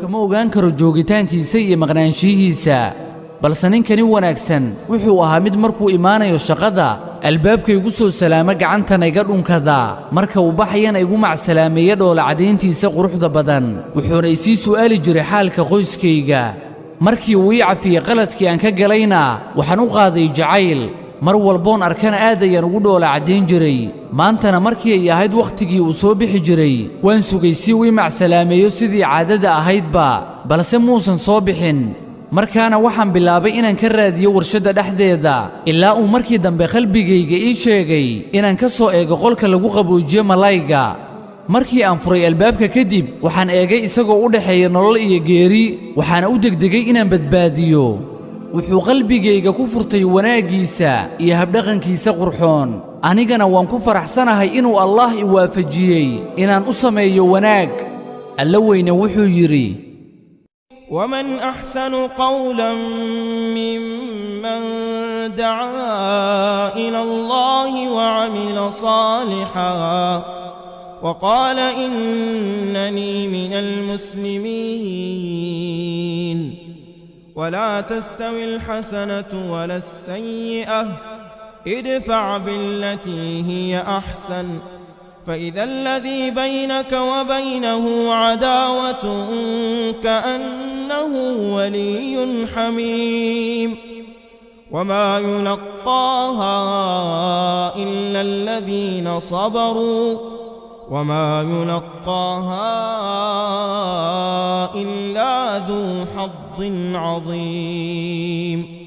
qofka ma ogaan karo joogitaankiisa iyo maqnaanshihiisa balse ninkani wanaagsan wuxuu ahaa mid markuu imaanayo shaqada albaabka igu soo salaamo gacantana iga dhunkada marka uu baxayana igu macsalaameeyo dhoola cadayntiisa quruxda badan wuxuuna isii su'aali jiray xaalka qoyskayga markii uu ii cafiyey qaladkii aan ka galayna waxaan u qaaday jacayl mar walboon arkana aad ayaan ugu dhoola caddayn jiray maantana markii ay ahayd wakhtigii uu soo bixi jiray waan sugay si uu ii macsalaameeyo sidii caadada ahaydba balse muusan soo bixin markaana waxaan bilaabay inaan ka raadiyo warshadda dhexdeeda ilaa uu markii dambe qalbigayga ii sheegay inaan ka soo eego qolka lagu qaboojiyo malayga markii aan furay albaabka kadib waxaan eegay isagoo u dhaxeeya nolol iyo geeri waxaana u degdegay inaan badbaadiyo wuxuu qalbigayga ku furtay wanaaggiisa iyo habdhaqankiisa qurxoon anigana waan ku faraxsanahay inuu allaah i waafajiyey inaan u sameeyo wanaag alla weyne wuxuu yidhi ومن أحسن قولا ممن دعا إلى الله وعمل صالحا وقال إنني من المسلمين ولا تستوي الحسنة ولا السيئة ادفع بالتي هي أحسن فإذا الذي بينك وبينه عداوة كأنه ولي حميم وما يلقاها إلا الذين صبروا وما يلقاها إلا ذو حظ عظيم